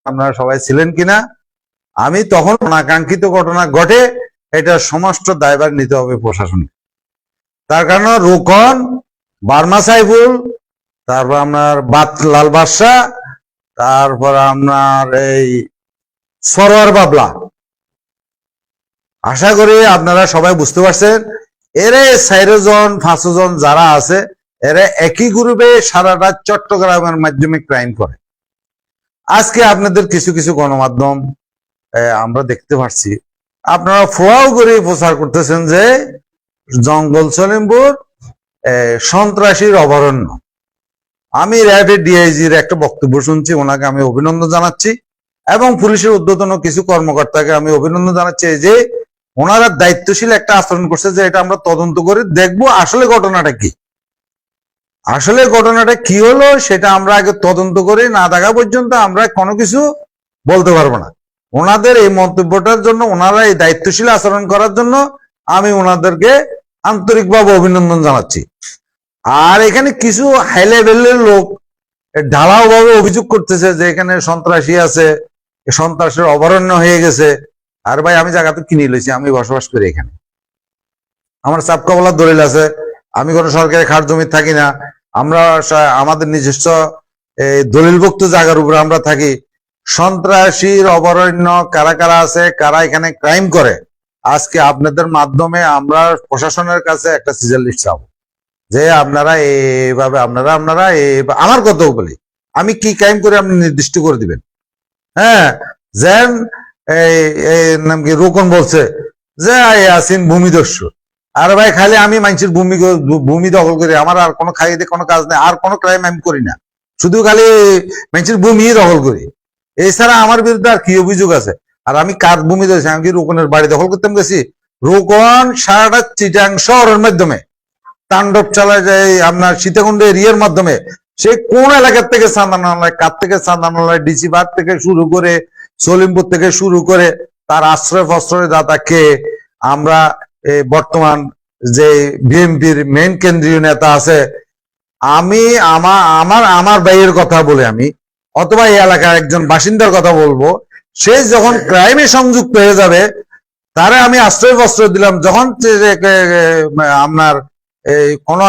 আপনারা সবাই ছিলেন কিনা। আমি তখন অনাকাঙ্ক্ষিত ঘটনা ঘটে, এটা সমস্ত দায়ভার নিতে হবে প্রশাসনকে। তার কারণ রোকন, বার্মা সাইফুল, তারপর আপনার লাল বাদশাহ, তারপর আপনার এই সরোয়ার বাবলা, আশা করি আপনারা সবাই বুঝতে পারছেন। এরা 4 জন 5 জন যারা আছে, এরা একই গ্রুপে সারাটা চট্টগ্রামের মাধ্যমে ক্রাইম করে। আজকে আপনাদের কিছু কিছু গণমাধ্যম আমরা দেখতে পাচ্ছি, আপনারা ফোয়াও করে প্রচার করতেছেন যে জঙ্গল সলিমপুর সন্ত্রাসীর অভয়ারণ্য। আমি র্যাবের ডিআইজির একটা বক্তব্য শুনছি, ওনাকে আমি অভিনন্দন জানাচ্ছি, এবং পুলিশের ঊর্ধ্বতন কিছু কর্মকর্তাকে আমি অভিনন্দন জানাচ্ছি যে ওনারা দায়িত্বশীল একটা আচরণ করছে, যে এটা আমরা তদন্ত করে দেখবো আসলে ঘটনাটা কি। আসলে ঘটনাটা কি হলো সেটা আমরা আগে তদন্ত করে না দেখা পর্যন্ত আমরা কোনো কিছু বলতে পারবো না। ওনাদের এই মন্তব্যটার জন্য, ওনারা এই দায়িত্বশীল আচরণ করার জন্য আমি ওনাদেরকে আন্তরিকভাবে অভিনন্দন জানাচ্ছি। আর এখানে কিছু হাই লেভেলের লোক ঢালাও ভাবে অভিযোগ করতেছে যে এখানে সন্ত্রাসী আছে, সন্ত্রাসের অভয়ারণ্য হয়ে গেছে। আর ভাই, আমি জায়গা তো কিনে লইছি, আমি বসবাস করি এখানে, আমার চাপকাবলার দলিল আছে, আমি কোনো সরকারি খাস জমি থাকি না, আমরা আমাদের নিজস্ব দলিলভুক্ত জায়গার উপরে আমরা থাকি। সন্ত্রাসীর অভয়ারণ্য কারা কারা আছে, কারা এখানে ক্রাইম করে, আজকে আপনাদের মাধ্যমে আমরা প্রশাসনের কাছে একটা সিজার লিস্ট চাবো, যে আপনারা এইভাবে আপনারা আমার কথাও বলি, আমি কি ক্রাইম করে আপনি নির্দিষ্ট করে দিবেন। হ্যাঁ, যেন নাম কি রোকন বলছে যে আসিন ভূমিদস্যু। আর ভাই, খালি আমি মানুষের ভূমি দখল করি, আমার আর কোনো খাইতে কোনো কাজ নেই, আর কোনো ক্রাইম আমি করি না, শুধু খালি মানুষের ভূমি দখল করি। এছাড়া আমার বিরুদ্ধে আর কি অভিযোগ আছে? আর আমি কার ভূমি দিয়েছি? আমি কি রোকনের বাড়ি দখল করতে গেছি? রোকন সারাটা চিটাং শহরের মাধ্যমে তাণ্ডব চালায় যায়, আপনার সীতাকুণ্ড এরিয়ার মাধ্যমে। সে কোন এলাকার থেকে চাঁদানালয়, কার থেকে চাঁদানালয়, ডিসি বাগ থেকে শুরু করে, সলিমপুর থেকে শুরু করে, তার আশ্রয় ফশ্রয় দাতাকে আমরা বর্তমান যে বিএনপির মেইন কেন্দ্রীয় নেতা আছে, আমি আমার ভাইয়ের কথা বলে আমি, অথবা এই এলাকার একজন বাসিন্দার কথা বলবো, সে যখন ক্রাইমে সংযুক্ত হয়ে যাবে তারে আমি আশ্রয় ফশ্রয় দিলাম, যখন আপনার কোন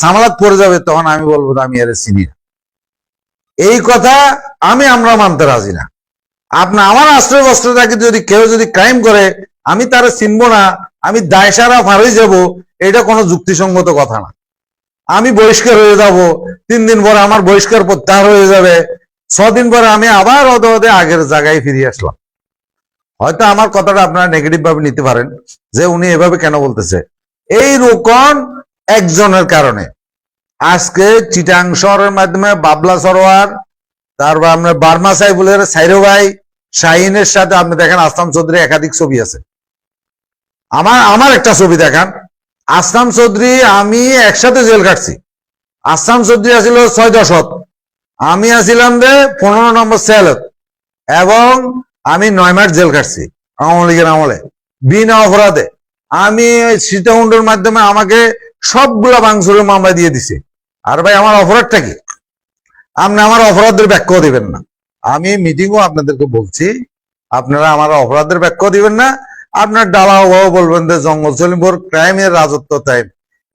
ঝামেলাত পড়ে যাবে তখন আমি বলবো আমি এর চিনি না। এই কথা আমরা মানতে রাজি না। আমার আশ্রয় বস্ত্রটাকে যদি কেউ যদি ক্রাইম করে, আমি তারা চিনবো না, আমি দায়সারা ফারই যাব, এটা কোনো যুক্তিসঙ্গত কথা না। আমি বহিষ্কার হয়ে যাব, 3 দিন পরে আমার বহিষ্কার প্রত্যাহার হয়ে যাবে, 6 দিন পরে আমি আবার অদে আগের জায়গায় ফিরে আসলাম। হয়তো আমার কথাটা আপনারা নেগেটিভ ভাবে নিতে পারেন, যে উনি এভাবে কেন বলতেছে। এই রোকন একজনের কারণে আজকে চিটাং শহরের মাধ্যমে বাবলা সরোয়ার, তারপর আপনার বার্মা সাইফুলের সাইরো ভাই শাহিনের সাথে আপনি দেখেন আসলাম চৌধুরী একাধিক ছবি আছে। আমার একটা ছবি দেখান, আসলাম চৌধুরী আমি একসাথে জেল কাটছি। আসলাম চৌধুরী আসিল 6 দশক, আমি আসিলাম 15 নম্বর সেল, এবং আমি 9 মাস জেল কাটছি আওয়ামী লীগের আমলে বিনা অপরাধে। আমি সীতাকুণ্ডের মাধ্যমে আমাকে সবগুলা ভাঙচুরের মামলা দিয়ে দিছে। আর ভাই, আমার অপরাধটা কি? আপনি আমার অপরাধের ব্যাখ্যা দিবেন না। আমি মিটিংও আপনাদেরকে বলছি, আপনারা আমার অপরাধের ব্যাখ্যা দিবেন না। আপনার ডালাও বলবেন যে জঙ্গল সলিমপুর ক্রাইমের রাজত্ব টাইম।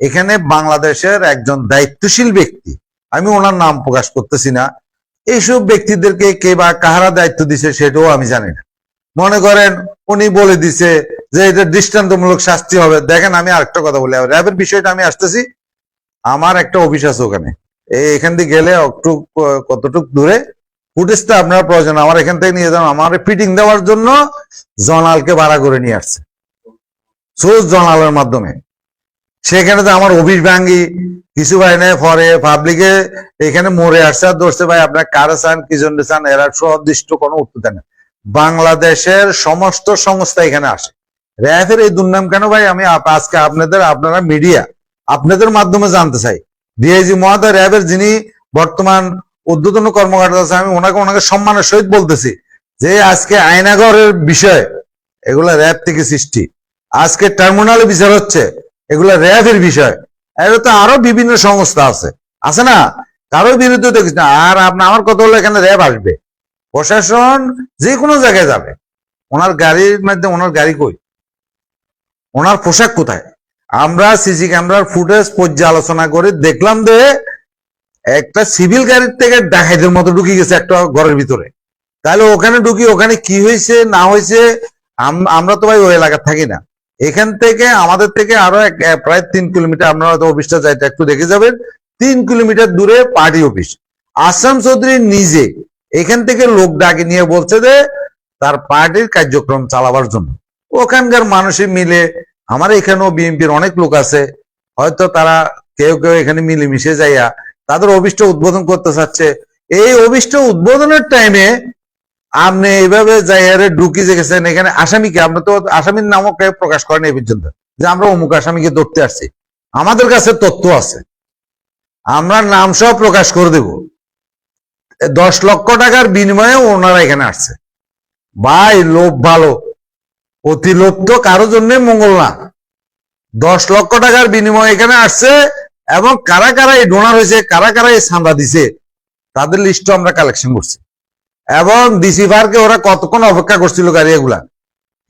এখানে বাংলাদেশের একজন দায়িত্বশীল ব্যক্তি, আমি ওনার নাম প্রকাশ করতেছি না, এইসব ব্যক্তিদেরকে কে বা কাহারা দায়িত্ব দিছে সেটাও আমি জানি না। মনে করেন উনি বলে দিছে যে এটা দৃষ্টান্তমূলক শাস্তি হবে। দেখেন, আমি আরেকটা কথা বলি, র্যাবের বিষয়টা আমি আসতেছি। আমার একটা অফিস আছে ওখানে, এখান থেকে গেলে একটু কতটুক দূরে, ফুটেজটা আপনার প্রয়োজন আমার এখান থেকে নিয়ে যান। আমার ফিটিং দেওয়ার জন্য জনালকে ভাড়া করে নিয়ে আসছে, সোজ জনালের মাধ্যমে। সেখানে তো আমার অফিস ভাঙ্গি কিছু ভাই নেই, পরে পাবলিকে এখানে মরে আসছে আর ধরছে, ভাই আপনার কারে চান, কি জন্য চান, এরা সুনির্দিষ্ট কোনো উত্তর দেন না। বাংলাদেশের সমস্ত সংস্থা এখানে আসে। র্যাবের এই দুর্নাম কেন ভাই? আমি আজকে আপনারা মিডিয়া, আপনাদের মাধ্যমে জানতে চাই। ডিআইজি মহোদয়, র্যাবের যিনি বর্তমান ঊর্ধ্বতন কর্মকর্তা আছে, আমি ওনাকে সম্মানের সহিত বলতেছি যে আজকে আয়নাগরের বিষয়, এগুলা র্যাব থেকে সৃষ্টি। আজকে টার্মিনালে বিচার হচ্ছে, এগুলা র্যাবের বিষয়। এটা তো আরো বিভিন্ন সংস্থা আছে না, কারোর বিরুদ্ধে দেখিস না। আর আমার কথা হলো এখানে র্যাব আসবে, প্রশাসন যে কোনো জায়গায় যাবে, ওনার গাড়ির মধ্যে ওনার গাড়ি কই, ওনার পোশাক কোথায়? আমরা সিসি ক্যামেরার ফুটেজ পর্যালোচনা করে দেখলাম যে একটা সিভিল গাড়ির থেকে ডাকাইতের মতো ঢুকে গেছে একটা ঘরের ভিতরে। তাহলে ওখানে ঢুকি, ওখানে কি হয়েছে না হয়েছে, আমরা তো ভাই ওই এলাকার থাকি না। এখান থেকে আমাদের থেকে আরো প্রায় 3 কিলোমিটার, আপনারা হয়তো অফিসটা যাইতে একটু দেখে যাবেন, 3 কিলোমিটার দূরে পার্টি অফিস। আসাম চৌধুরী নিজে এখান থেকে লোক ডাকে নিয়ে বলছে যে তার পার্টির কার্যক্রম চালাবার জন্য। ওখানকার মানুষই মিলে, আমার এখানেও বিএনপির অনেক লোক আছে, হয়তো তারা কেউ কেউ এখানে মিলেমিশে যাইয়া তাদের অফিসটা উদ্বোধন করতে চাচ্ছে। এই অফিসটা উদ্বোধনের টাইমে আপনি এইভাবে যাইয়ারে ঢুকি যে গেছেন এখানে আসামিকে, আমরা তো আসামির নামও কেউ প্রকাশ করেন এই পর্যন্ত যে আমরা অমুক আসামিকে ধরতে আসছি। আমাদের কাছে তথ্য আছে, আমরা নাম সহ প্রকাশ করে দেব। 10 লক্ষ টাকার বিনিময়ে ওনারা এখানে আসছে। ভাই লোভ ভালো, অতি লোভ তো কারোর জন্য মঙ্গল না। 10 লক্ষ টাকার বিনিময়ে এখানে আসছে, এবং কারা কারা এই ডোনার হয়েছে, কারা কারা এই চাঁদা দিছে, তাদের লিস্ট আমরা কালেকশন করছি। এবং ডিসি পার্কে ওরা কতক্ষণ অপেক্ষা করছিল গাড়ি এগুলা।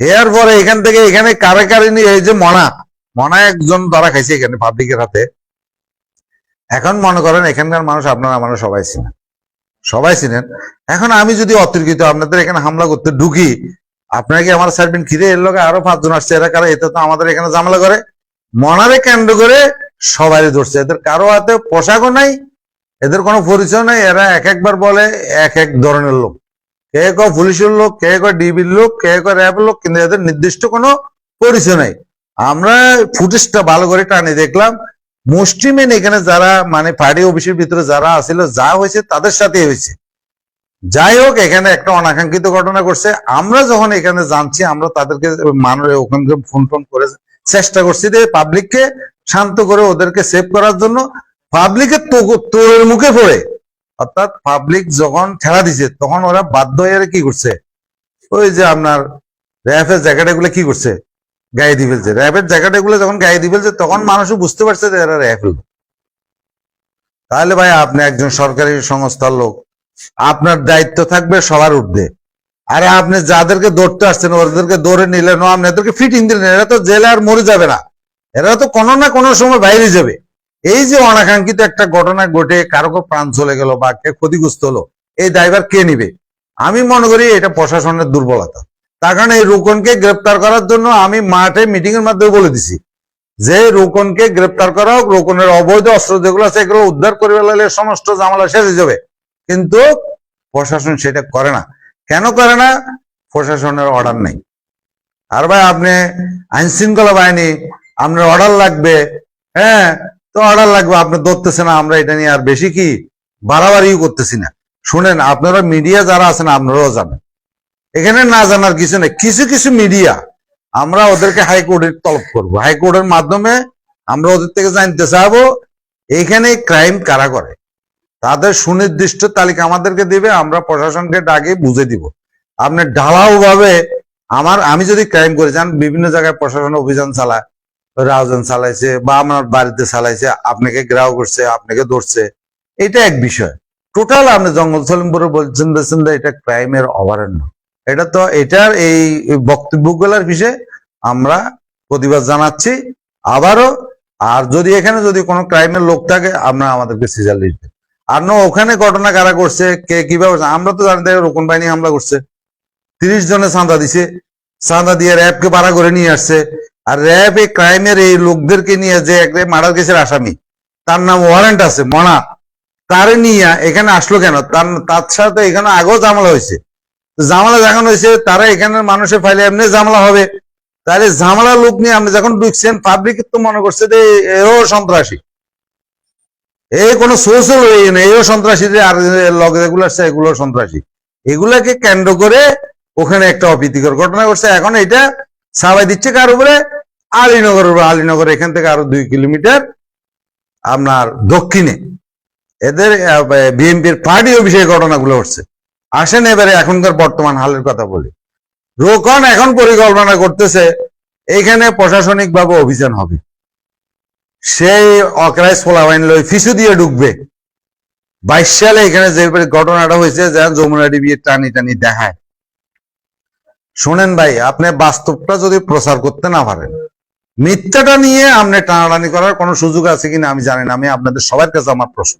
এর পরে এখান থেকে এখানে কারে কারে নিয়ে, এই যে মনা একজন ধরা খাইছে এখানে পাবলিকের হাতে। এখন মনে করেন এখানকার মানুষ আপনারা আমরা সবাই চিনেন। এখন আমি যদি অতর্কিত আপনাদের এখানে হামলা করতে ঢুকি, আপনারা কি আমার সার্ভিন খিরে এর লোক আরো 5 জন আসছে, এরা কারা? এতে তো আমাদের এখানে ঝামেলা করে। মনারে কেন্দ্র করে সবাই ধরছে, এদের কারো হাতে পোশাকও নাই, এদের কোনো পরিচয় নাই। এরা এক একবার বলে এক এক ধরনের লোক, কে কয় পুলিশের লোক, কে কয় ডিবির লোক, কে কয় র্যাবের লোক, কিন্তু এদের নির্দিষ্ট কোনো পরিচয় নাই। আমরা ফুটেজটা ভালো করে টানি দেখলাম, মুসলিমেন এখানে যারা মানে পার্টি অফিসের ভিতরে যারা আছিল, যা হয়েছে তাদের সাথে হয়েছে। যাই হোক, এখানে একটা অনাকাঙ্ক্ষিত ঘটনা করছে। আমরা যখন এখানে জানছি, আমরা তাদেরকে ওখানকে ফোন করে চেষ্টা করছি যে পাবলিককে শান্ত করে ওদেরকে সেভ করার জন্য। পাবলিকের তোরের মুখে পড়ে, অর্থাৎ পাবলিক যখন ঠেলা দিছে তখন ওরা বাধ্য হয়ে কি করছে, ওই যে আপনার র্যাফের জ্যাকেট এগুলো কি করছে, গায়ে দিয়ে ফেলছে। র্যাফের জ্যাকেট এগুলো যখন গায়ে দিয়ে ফেলছে তখন মানুষও বুঝতে পারছে যে এরা র্যাফ লোক। তাহলে ভাই আপনি একজন সরকারি সংস্থার লোক, আপনার দায়িত্ব থাকবে সবার ঊর্ধ্বে। আরে আপনি যাদেরকে ধরতে আসছেন ওদেরকে ধরে নিলেন, আপনি এদেরকে ফিটিং দিলেন, এরা তো জেলে আর মরে যাবে না, এরা তো কোনো না কোনো সময় বাইরে যাবে। এই যে অনাকাঙ্ক্ষিত একটা ঘটনা ঘটে কারো প্রাণ চলে গেল বা কে ক্ষতিগ্রস্ত হলো, এই দায়ভার কে নিবে? আমি মনে করি এটা প্রশাসনের দুর্বলতা। তার কারণে এই রোকনকে গ্রেপ্তার করার জন্য আমি মাঠে মিটিং এর মাধ্যমে বলে দিছি যে রোকনকে গ্রেপ্তার করা হোক, রোকনের অবৈধ অস্ত্র যেগুলো আছে এগুলো উদ্ধার করে ফেলালে সমস্ত ঝামেলা শেষ হয়ে যাবে। কিন্তু প্রশাসন সেটা করে না। কেন করে না? প্রশাসনের অর্ডার নেই। আর ভাই আপনি আইন শৃঙ্খলা বাহিনী, আপনার অর্ডার লাগবে, হ্যাঁ তো অর্ডার লাগবে, আপনি ধরতেছে না। আমরা এটা নিয়ে আর বেশি কি বাড়াবাড়িও করতেছি না। শুনেন, আপনারা মিডিয়া যারা আছেন আপনারাও জানেন, এখানে না জানার কিছু নেই। কিছু কিছু মিডিয়া আমরা ওদেরকে হাইকোর্টের তলব করব, হাইকোর্টের মাধ্যমে আমরা ওদের থেকে জানতে চাবো এখানে ক্রাইম কারা করে, তাদের সুনির্দিষ্ট তালিকা আমাদেরকে দিবে, আমরা প্রশাসনকে ডাকে বুঝে দিব। আপনি ঢালাও ভাবে আমি যদি ক্রাইম করে যান, বিভিন্ন জায়গায় প্রশাসন অভিযান চালায়, রাউজান চালাইছে বা আমার বাড়িতে চালাইছে, আপনাকে গ্রাহ করছে, আপনাকে ধরছে, এটা এক বিষয়। টোটাল আপনি জঙ্গল সলিমপুরে বলছেন যে এটা ক্রাইমের অভয়ারণ্য, এটা তো এটার এই বক্তব্যগুলোর বিষয়ে আমরা প্রতিবাদ জানাচ্ছি আবারও। আর যদি এখানে যদি কোনো ক্রাইমের লোক থাকে আপনারা আমাদেরকে সিজার লিস্ট দেন। আর না ওখানে ঘটনা কারা করছে, কে কিভাবে, আমরা তো জানি রোকন বাহিনী হামলা করছে, 30 জনে চাঁদা দিছে, চাঁদা দিয়ে র্যাবকে ভাড়া করে নিয়ে আসছে। আর র্যাব এই ক্রাইমের এই লোকদেরকে নিয়ে যে এক মার্ডার কেসের আসামি, তার নাম ওয়ারেন্ট আছে মনা, তারে নিয়ে এখানে আসলো কেন? তার সাথে এখানে আগেও ঝামেলা হয়েছে, ঝামেলা যখন হয়েছে তারা এখানের মানুষের ফাইলে এমনি ঝামেলা হবে। তাহলে ঝামেলা লোক নিয়ে আপনি যখন ঢুকছেন, পাবলিক তো মনে করছে যে এও সন্ত্রাসী, এই কোনো সোর্সও নেই, এও সন্ত্রাসী, আর লগ যেগুলো আসছে এগুলো সন্ত্রাসী। এগুলাকে কেন্দ্র করে ওখানে একটা অপ্রীতিকর ঘটনা ঘটছে। এখন এটা সাবাই দিচ্ছে কার উপরে? আলীনগরের উপরে। আলীনগর এখান থেকে আরো 2 কিলোমিটার আপনার দক্ষিণে এদের বিএনপির পার্টি অফিসে ঘটনাগুলো হচ্ছে। আসেন এবারে এখনকার বর্তমান হালের কথা বলি। রোকন এখন পরিকল্পনা করতেছে এইখানে প্রশাসনিক ভাবে অভিযান হবে, সেই অক্রাইস ফলাবাইন লই ফিসু দিয়ে ঢুকবে, 22 সালে এখানে যে ঘটনাটা হয়েছে যে যমুনা ডিবি টানি টানি দেখায়। শোনেন ভাই, আপনি বাস্তবটা যদি প্রচার করতে না পারেন, মিথ্যাটা নিয়ে আপনি টানাটানি করার কোনো সুযোগ আছে কিনা আমি জানি না। আমি আপনাদের সবার কাছে আমার প্রশ্ন,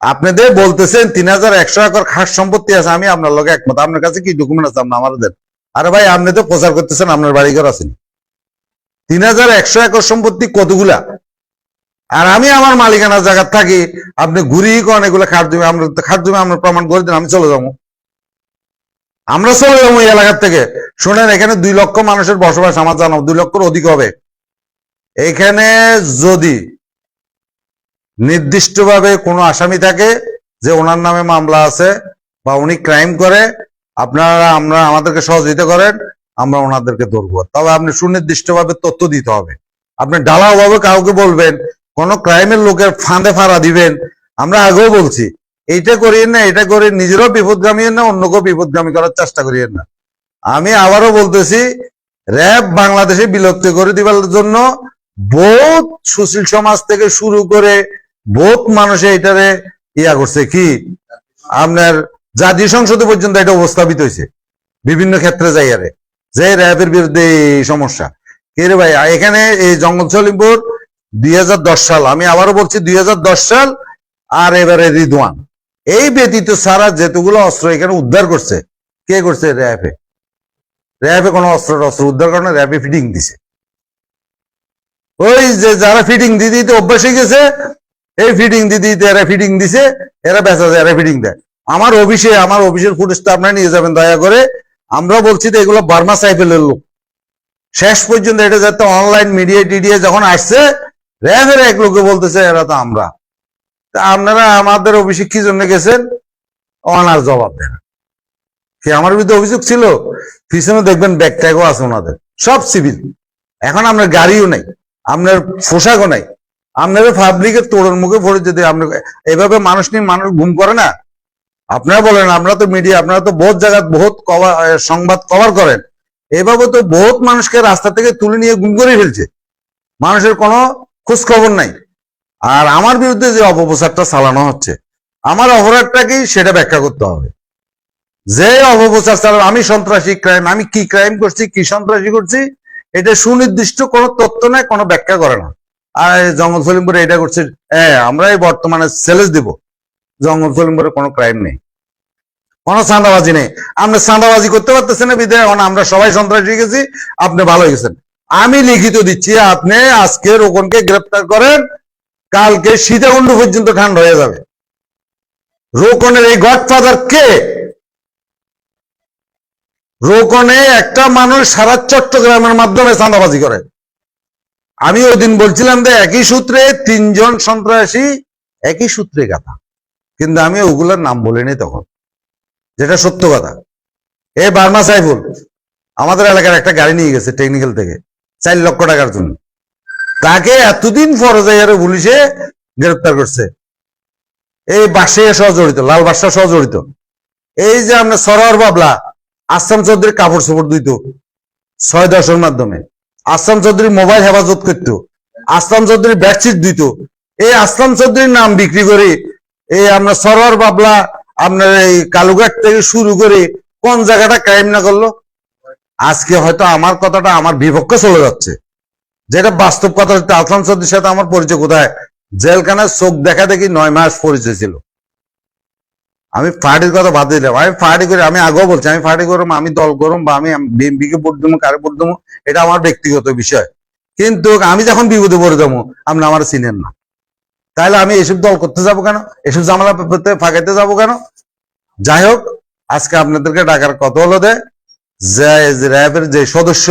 আপনাদের বলতেছেন 3100 একর খাস সম্পত্তি আছে, আমি আপনার লগে একমত। আপনার কাছে কি ডকুমেন্ট আছে আপনি আমার দেন। আরে ভাই, আপনি তো প্রচার করতেছেন আপনার বাড়িঘর আছেন। 3100 একর সম্পত্তি কতগুলা? আর আমি আমার মালিকানার জায়গা থাকি, আপনি ঘুরিয়ে কোন এগুলো খাট জমি, আমরা খাট জমি আমরা প্রমাণ করে দিন, আমি চলে যাবো। আমরা চলে যাবো এই এলাকার থেকে। শোনেন, এখানে 2 লক্ষ মানুষের বসবাস, আমার জানো 2 লক্ষের অধিক হবে। এখানে যদি নির্দিষ্টভাবে কোনো আসামি থাকে যে ওনার নামে মামলা আছে বা উনি ক্রাইম করে, আপনারা আমাদেরকে সহযোগিতা করেন, আমরা ওনাদেরকে ধরবো। তবে আপনি সুনির্দিষ্টভাবে তথ্য দিতে হবে। আপনি ঢালাও ভাবে কাউকে বলবেন, কোন ক্রাইমের লোকের ফাঁদে ফাড়া দিবেন। আমরা আগেও বলছি, এইটা করিয়েন না, এটা করে নিজেরও বিপদগামী না, অন্যকেও বিপদগামী করার চেষ্টা করিয়েন না। আমি আবারও বলতেছি, র্যাব বাংলাদেশে বিলুপ্ত করে দিবার জন্য বহুত সুশীল সমাজ থেকে শুরু করে বহুত মানুষে এটারে ইয়া করছে, কি আপনার জাতীয় সংসদে পর্যন্ত এটা উপস্থাপিত হয়েছে বিভিন্ন ক্ষেত্রে যাইয়ারে, যে র্যাবের বিরুদ্ধে এই সমস্যা। কে রে ভাই, এখানে এই জঙ্গল সলিমপুর 2010 সাল, আমি আবারও বলছি 2010 সাল, আর এবারে রিদওয়ান, এই ব্যতীত সারা যেতগুলো অস্ত্র এখানে উদ্ধার করছে, কে করছে? র্যাবে। র্যাবে কোনো অস্ত্র উদ্ধার করে না, র্যাবে ফিটিং দিছে। ওই যে যারা ফিটিং দিয়ে দিতে অভ্যাস হয়ে গেছে, এই ফিটিং দিয়ে দিতে এরা ফিটিং দিছে, এরা বেচা যায়, এরা ফিটিং দেয়। আমার অফিসের ফুটেজটা আপনারা নিয়ে যাবেন দয়া করে। আমরা বলছি তো এগুলো বার্মা সাইফেলের লোক। শেষ পর্যন্ত এটা যাতে অনলাইন মিডিয়া টিডিয়া যখন আসছে, র্যাবের এক লোকে বলতেছে এরা তো আমরা। তা আপনারা আমাদের অফিসে কি জন্য গেছেন? অনার জবাব দেন। কি আমার বিরুদ্ধে অভিযোগ ছিল? পিছনে দেখবেন ব্যাগ ট্যাগও আছে ওনাদের, সব সিভিল। এখন আপনার গাড়িও নাই, আপনার পোশাকও নাই, আপনার পাবলিকের তোড়ের মুখে পড়ে যেতে আপনি এভাবে মানুষ নিয়ে মানুষ ঘুম করে না। আপনারা বলেন, আমরা তো মিডিয়া, আপনারা তো বহুত জায়গায় বহুত সংবাদ কভার করেন, এভাবে তো বহুত মানুষকে রাস্তা থেকে তুলে নিয়ে গুম করে ফেলছে, মানুষের কোনো খোঁজ খবর নাই। আর আমার বিরুদ্ধে যে অপপ্রচারটা চালানো হচ্ছে, আমার অপরাধটা কি সেটা ব্যাখ্যা করতে হবে। যে অপপ্রচার চালানো, আমি সন্ত্রাসী ক্রাইম, আমি কি ক্রাইম করছি, কি সন্ত্রাসী করছি, এটা সুনির্দিষ্ট কোনো তথ্য নাই, কোনো ব্যাখ্যা করে না। আর জঙ্গল সলিমপুরে এটা করছে, হ্যাঁ আমরা এই বর্তমানে চ্যালেঞ্জ দিব, জঙ্গল সলিমপুরে কোনো ক্রাইম নেই, কোনো চাঁদাবাজি নেই। আপনি চাঁদাবাজি করতে পারতেছেন না বিধায় এখন আমরা সবাই সন্ত্রাসী গেছি, আপনি ভালো গেছেন। আমি লিখিত দিচ্ছি, আপনি আজকে রোকনকে গ্রেপ্তার করেন, কালকে সীতাকুণ্ড পর্যন্ত ঠান্ডা হয়ে যাবে। রোকনের এই গডফাদার কে? রোকনে একটা মানুষ সারা চট্টগ্রামের মাধ্যমে চাঁদাবাজি করে। আমি ওই দিন বলছিলাম যে একই সূত্রে 3 জন সন্ত্রাসী, একই সূত্রে গাথা, কিন্তু আমি ওগুলোর নাম বলিনি তখন, যেটা সত্য কথা। এই বার্মা সাইফুল আমাদের এলাকার একটা গাড়ি নিয়ে গেছে টেকনিক্যাল থেকে 4 লক্ষ টাকার জন্য, তাকে এতদিন ফরজাইয়ারে পুলিশে গ্রেপ্তার করছে। এই বাসে সহ জড়িত, লাল বাসা সহ জড়িত। এই যে আমরা সরোয়ার বাবলা, আসাম চৌধুরীর কাপড় চোপড় দিত 6-10-এর মাধ্যমে, আসলাম চৌধুরী মোবাইল হেফাজত করত, আসলাম চৌধুরী বেডশিট দিত। এই আসলাম চৌধুরীর নাম বিক্রি করে এই আমরা সরোয়ার বাবলা, আপনার এই কালুঘাট থেকে শুরু করে কোন জায়গাটা ক্রাইম না করলো। আজকে হয়তো আমার কথাটা আমার বিপক্ষে চলে যাচ্ছে, যেটা বাস্তব কথা হচ্ছে। আসলাম চৌধুরীর সাথে আমার পরিচয় কোথায়? জেলখানায় চোখ দেখা দেখি 9 মাস পরিচয় ছিল। আমি পার্টির কথা বাদ দিলাম, আমি পার্টি করি, আমি আগেও বলছি আমি পার্টি করবো, আমি দল করবো, বা আমি বিএনপি কে ভোট দেবো, কারে ভোট দেবো, এটা আমার ব্যক্তিগত বিষয়। কিন্তু আমি যখন বিপদে পড়ে যাবো, আপনি আমার চিনেন না, তাহলে আমি এসব দল করতে যাবো কেন? এসব ঝামেলা ফাঁকাইতে যাবো কেন? যাই হোক, আজকে আপনাদেরকে ডাকার কথা হলো যে র্যাবের যে সদস্য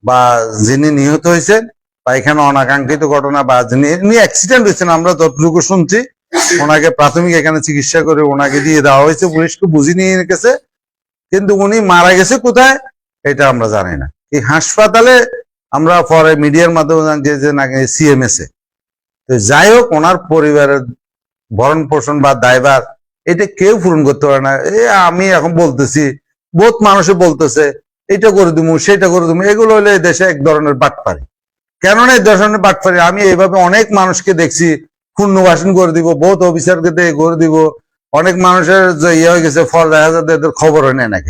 বা যিনি নিহত হয়েছেন, বা এখানে অনাকাঙ্ক্ষিত ঘটনা বা যিনি অ্যাক্সিডেন্ট হয়েছেন, আমরা যতটুকু শুনছি, ওনাকে প্রাথমিক এখানে চিকিৎসা করে ওনাকে দিয়ে দেওয়া হয়েছে, পুলিশকে বুঝিয়ে নিয়ে গেছে, কিন্তু উনি মারা গেছে কোথায় এটা আমরা জানি না। এই হাসপাতালে আমরা পরে মিডিয়ার মাধ্যমে জানছি যে নাকি CMS এ। তো যাই হোক, ওনার পরিবারের ভরণ পোষণ বা দায়ভার এটা কেউ পূরণ করতে পারে না। আমি এখন বলতেছি, বহুত মানুষে বলতেছে এটা করে দিবো, সেটা করে দিবো, এগুলো হলে দেশে এক ধরনের বাটপারি। কেননা এই ধরনের বাটপারি, আমি এইভাবে অনেক মানুষকে দেখছি পুনর্বাসন করে দিব, বহুত অফিসারকে দিয়ে করে দিব, অনেক মানুষের যে ইয়ে হয়ে গেছে ফল দেখা যাতে এদের খবর হয় না নাকি।